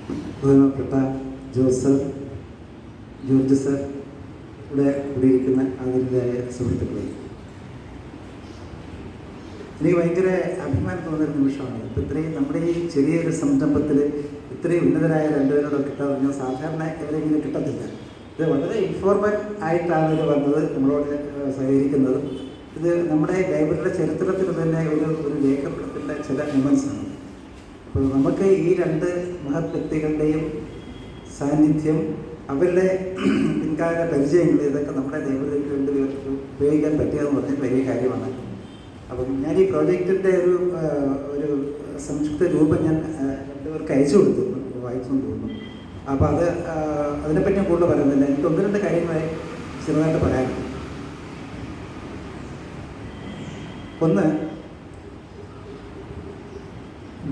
ബഹുമാനപ്പെട്ട Jose George sir, ഇവിടെ കൂടിയിരിക്കുന്ന ആദരണീയരായ സുഹൃത്തുക്കളെ, എനിക്ക് ഭയങ്കര അഭിമാനം തോന്നുന്ന നിമിഷമാണ്. ഇപ്പം ഇത്രയും നമ്മുടെ ഈ ചെറിയൊരു സംരംഭത്തിൽ ഇത്രയും ഉന്നതരായ രണ്ടുപേരോട് കിട്ടാതെ ഞാൻ സാധാരണ എവിടെയെങ്കിലും കിട്ടത്തില്ല. ഇത് വളരെ ഇൻഫോർമൽ ആയിട്ടാണ് ഇത് വന്നത്, നമ്മളോട് സഹകരിക്കുന്നത്. ഇത് നമ്മുടെ ലൈബ്രറിയുടെ ചരിത്രത്തിൽ തന്നെ ഒരു രേഖപ്പെടുത്തേണ്ട ചില മൊമെൻറ്റ്സാണ്. അപ്പോൾ നമുക്ക് ഈ രണ്ട് മഹത് വ്യക്തികളുടെയും സാന്നിധ്യം, അവരുടെ പിൻകാല പരിചയങ്ങൾ, ഇതൊക്കെ നമ്മുടെ ലൈബ്രറിക്ക് വേണ്ടി ഉപയോഗിക്കാൻ പറ്റിയതെന്ന് പറഞ്ഞാൽ വലിയ കാര്യമാണ്. അപ്പം ഞാൻ ഈ പ്രോജക്റ്റിൻ്റെ ഒരു സംക്ഷിപ്ത രൂപം ഞാൻ രണ്ടുപേർക്ക് അയച്ചു കൊടുത്തു, വായിച്ചു തോന്നുന്നു. അപ്പോൾ അതിനെപ്പറ്റി ഞാൻ കൂടുതൽ പറയുന്നില്ല. എനിക്ക് ഒന്ന് രണ്ട് കാര്യങ്ങളെ ചെറുതായിട്ട് പറയാനുണ്ട്. ഒന്ന്,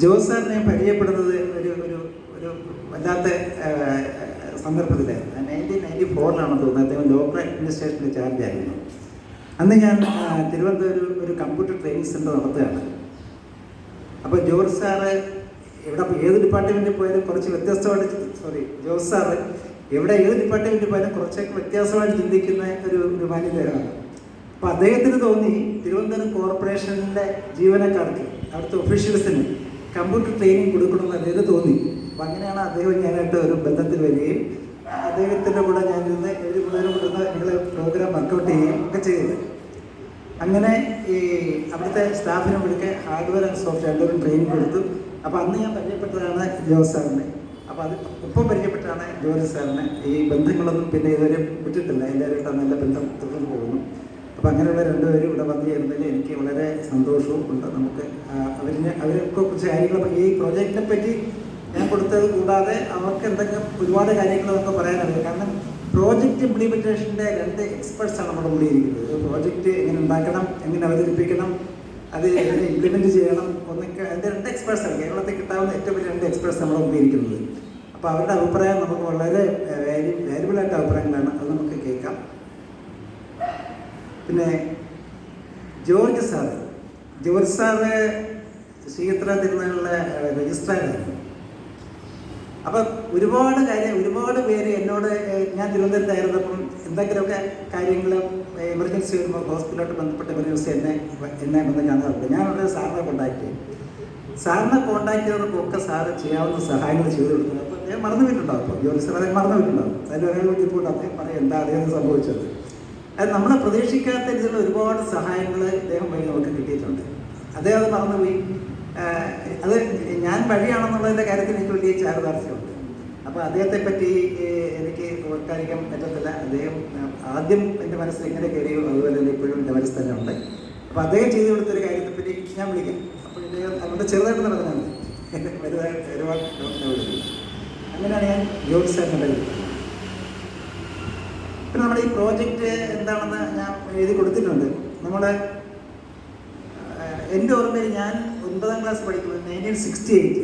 ജോസ് സാറിനെ പരിചയപ്പെടുന്നത് ഒരു വല്ലാത്ത സന്ദർഭത്തിലായിരുന്നു. 1994 തോന്നുന്നത്. അദ്ദേഹം ലോക്കൽ അഡ്മിനിസ്ട്രേഷൻ്റെ ചാർജായിരുന്നു. അന്ന് ഞാൻ തിരുവനന്തപുരം ഒരു കമ്പ്യൂട്ടർ ട്രെയിനിങ് സെൻ്റർ നടത്തുകയാണ്. അപ്പോൾ ജോസ് സാറ് ഏത് ഡിപ്പാർട്ട്മെൻറ്റിൽ പോയാലും കുറച്ച് വ്യത്യസ്തമായിട്ട് ജോസ് സാറ് ഏത് ഡിപ്പാർട്ട്മെൻറ്റിൽ പോയാലും കുറച്ചൊക്കെ വ്യത്യാസമായിട്ട് ചിന്തിക്കുന്ന ഒരു മാന്യതയാണ്. അപ്പോൾ അദ്ദേഹത്തിന് തോന്നി തിരുവനന്തപുരം കോർപ്പറേഷനിലെ ജീവനക്കാർക്ക്, അവിടുത്തെ ഒഫീഷ്യൽസിന് കമ്പ്യൂട്ടർ ട്രെയിനിങ് കൊടുക്കണമെന്ന് അദ്ദേഹത്തിന് തോന്നി. അപ്പം അങ്ങനെയാണ് അദ്ദേഹം ഞാനായിട്ട് ഒരു ബന്ധത്തിൽ വരികയും അദ്ദേഹത്തിൻ്റെ കൂടെ ഞാനിരുന്ന് ഞങ്ങൾ പ്രോഗ്രാം വർക്കൗട്ട് ചെയ്യുകയും ഒക്കെ ചെയ്തത്. അങ്ങനെ ഈ അവിടുത്തെ സ്റ്റാഫിനെ വിളിക്കുക ഹാർഡ്വെയർ ആൻഡ് സോഫ്റ്റ്വെയർ രണ്ടുപേരും ട്രെയിനിങ് കൊടുത്തു. അപ്പോൾ അന്ന് ഞാൻ പരിചയപ്പെട്ടതാണ് ജോസ് സാറിനെ. അപ്പോൾ ഒപ്പം പരിചയപ്പെട്ടാണ് ജോർജ് സാറിനെ. ഈ ബന്ധങ്ങളൊന്നും പിന്നെ ഇതുവരെ വിട്ടിട്ടില്ല, എല്ലാവരും നല്ല ബന്ധം തുടർന്ന് പോകുന്നു. അപ്പോൾ അങ്ങനെയുള്ള രണ്ടുപേരും ഇവിടെ വന്നു ചേർന്നതിൽ എനിക്ക് വളരെ സന്തോഷവും ഉണ്ട്. നമുക്ക് അവരൊക്കെ കുറച്ച് കാര്യങ്ങൾ ഈ പ്രോജക്റ്റിനെ പറ്റി ഞാൻ കൊടുത്തത് കൂടാതെ അവർക്ക് എന്തെങ്കിലും ഒരുപാട് കാര്യങ്ങൾ നമുക്ക് പറയാനറിയാം. കാരണം പ്രോജക്റ്റ് ഇംപ്ലിമെൻറ്റേഷൻ്റെ രണ്ട് എക്സ്പെർട്സാണ് നമ്മുടെ മുന്നിൽ ഇരിക്കുന്നത്. പ്രോജക്റ്റ് എങ്ങനെ ഉണ്ടാക്കണം, എങ്ങനെ അവതരിപ്പിക്കണം, അത് എങ്ങനെ ഇംപ്ലിമെൻറ്റ് ചെയ്യണം എന്നൊക്കെ അതിൻ്റെ രണ്ട് എക്സ്പെർട്സാണ്. കേരളത്തിൽ കിട്ടാവുന്ന ഏറ്റവും വലിയ രണ്ട് എക്സ്പെർട്സ് നമ്മുടെ മുന്നിൽ ഇരിക്കുന്നത്. അപ്പോൾ അവരുടെ അഭിപ്രായം നമുക്ക് വളരെ വാല്യുബിളായിട്ട് അഭിപ്രായങ്ങളാണ്, അത് നമുക്ക് കേൾക്കാം. പിന്നെ ജോർജ് സാറ് ശ്രീചിത്ര തിരുനാളിലെ രജിസ്ട്രാറായിരുന്നു. അപ്പം ഒരുപാട് പേര് എന്നോട്, ഞാൻ തിരുവനന്തപുരത്തായിരുന്നപ്പം എന്തെങ്കിലുമൊക്കെ കാര്യങ്ങൾ എമർജൻസി വരുമ്പോൾ ഹോസ്പിറ്റലായിട്ട് ബന്ധപ്പെട്ട എമർജൻസി എന്നെ വന്ന് കാണാറുണ്ട്. ഞാനുള്ളത് സാറിനെ കോൺടാക്ട് ചെയ്യും. സാറിനെ കോൺടാക്ട് ചെയ്തവർക്കൊക്കെ സാറ് ചെയ്യാവുന്ന സഹായങ്ങൾ ചെയ്തു കൊടുക്കുന്നത്. അപ്പോൾ അദ്ദേഹം മറന്നുപോയിട്ടുണ്ടാവും. അപ്പോൾ ജോലി സാർ അദ്ദേഹം മറന്നുപോയിട്ടുണ്ടാവും. അതിൽ ഒരാൾ വിളിച്ചിട്ട് അദ്ദേഹം പറയും എന്താ അദ്ദേഹം സംഭവിച്ചത്. അത് നമ്മളെ പ്രതീക്ഷിക്കാത്ത രീതിയിലുള്ള ഒരുപാട് സഹായങ്ങൾ അദ്ദേഹം വഴി നമുക്ക് കിട്ടിയിട്ടുണ്ട്. അദ്ദേഹം അത് മറന്നുപോയി. അത് ഞാൻ വഴിയാണെന്നുള്ളതിൻ്റെ കാര്യത്തിൽ എനിക്ക് വലിയ ചാരിതാർത്ഥ്യമുണ്ട്. അപ്പോൾ അദ്ദേഹത്തെ പറ്റി എനിക്ക് ഓർക്കാതിരിക്കാൻ പറ്റത്തില്ല. അദ്ദേഹം ആദ്യം എൻ്റെ മനസ്സിൽ എങ്ങനെ കയറിയോ അതുപോലെ തന്നെ ഇപ്പോഴും എൻ്റെ മനസ്സിൽ തന്നെ ഉണ്ട്. അപ്പോൾ അദ്ദേഹം ചെയ്തു കൊടുത്തൊരു കാര്യത്തെപ്പറ്റി ഞാൻ വിളിക്കാം. അപ്പോൾ ഇദ്ദേഹം അതുകൊണ്ട് ചെറുതായിട്ട് നടന്നാണ് വലുതായിട്ട് ഒരുപാട് അങ്ങനെയാണ് ഞാൻ ജോലി സാറിനെ വിളിക്കുന്നത്. പിന്നെ നമ്മുടെ ഈ പ്രോജക്റ്റ് എന്താണെന്ന് ഞാൻ എഴുതി കൊടുത്തിട്ടുണ്ട്. എൻ്റെ ഓർമ്മയിൽ ഞാൻ 9ാം ക്ലാസ് പഠിക്കുമ്പോൾ 1968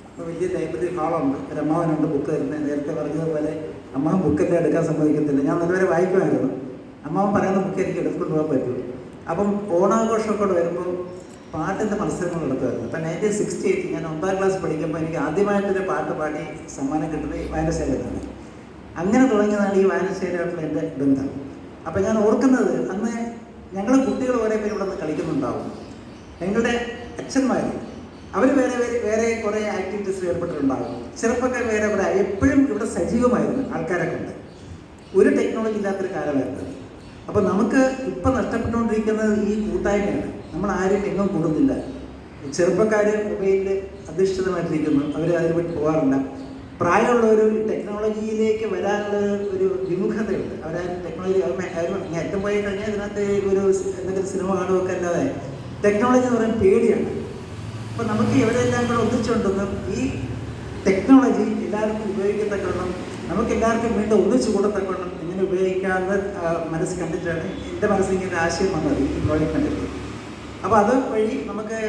അപ്പോൾ വലിയ ലൈബ്രറി ഹാളുണ്ട്, ഒരു അമ്മാവനുണ്ട് ബുക്ക് തരുന്നത്. നേരത്തെ പറഞ്ഞതുപോലെ അമ്മാവൻ ബുക്കൊക്കെ എടുക്കാൻ സമ്മതിക്കത്തില്ല. ഞാൻ നല്ലവരെ വായിക്കുമായിരുന്നു. അമ്മാവൻ പറയുന്ന ബുക്ക് എനിക്ക് എടുത്തുകൊണ്ട് പോകാൻ പറ്റുള്ളൂ. അപ്പം ഓണാഘോഷമൊക്കെ വരുമ്പോൾ പാട്ടിൻ്റെ മത്സരങ്ങൾ നടത്തുമായിരുന്നു. അപ്പം 1968 ഞാൻ 9ാം ക്ലാസ് പഠിക്കുമ്പോൾ എനിക്ക് ആദ്യമായിട്ടൊരു പാട്ട് പാടി സമ്മാനം കിട്ടുന്നത് വായനശാലയിലാണ്. അങ്ങനെ തുടങ്ങിയതാണ് ഈ വായനശാലയായിട്ടുള്ള എൻ്റെ ബന്ധം. അപ്പം ഞാൻ ഓർക്കുന്നത്, അന്ന് ഞങ്ങൾ കുട്ടികൾ ഓരോ പേര് ഇവിടെ നിന്ന് കളിക്കുന്നുണ്ടാവും. ഞങ്ങളുടെ അച്ഛന്മാർ അവർ വേറെ കുറേ ആക്ടിവിറ്റീസിൽ ഏർപ്പെട്ടിട്ടുണ്ടാകും. ചെറുപ്പക്കാർ വേറെ എപ്പോഴും ഇവിടെ സജീവമായിരുന്നു ആൾക്കാരൊക്കെ ഉണ്ട്. ഒരു ടെക്നോളജി ഇല്ലാത്തൊരു കാലമായിരുന്നു. അപ്പോൾ നമുക്ക് ഇപ്പം നഷ്ടപ്പെട്ടുകൊണ്ടിരിക്കുന്നത് ഈ കൂട്ടായ്മയാണ്. നമ്മൾ ആരും എങ്ങും കൂടുന്നില്ല. ചെറുപ്പക്കാർ മൊബൈലിൽ അധിഷ്ഠിതമായിട്ടിരിക്കുന്നു, അവർ അതിനെപ്പറ്റി പോകാറില്ല. പ്രായമുള്ളവർ ടെക്നോളജിയിലേക്ക് വരാനുള്ള ഒരു വിമുഖതയുണ്ട്. അവരാരും ടെക്നോളജി ഏറ്റവും പോയി കഴിഞ്ഞാൽ ഇതിനകത്ത് എന്തെങ്കിലും സിനിമ കാണുകയൊക്കെ അല്ലാതെ ടെക്നോളജി എന്ന് പറയുന്നത് പേടിയാണ്. അപ്പോൾ നമുക്ക് ഇവരെല്ലാം കൂടെ ഒന്നിച്ചുകൊണ്ടെന്നും ഈ ടെക്നോളജി എല്ലാവർക്കും ഉപയോഗിക്കത്തക്കണം, നമുക്ക് എല്ലാവർക്കും വീണ്ടും ഒന്നിച്ചു കൂടത്തക്കണം, ഇങ്ങനെ ഉപയോഗിക്കാമെന്ന് മനസ്സ് കണ്ടിട്ടാണ് എൻ്റെ മനസ്സിൽ ഇങ്ങനെ ആശയം വന്നത് ഈ പ്രോജക്റ്റ് കണ്ടിട്ട്. അപ്പോൾ അത് വഴി നമുക്ക്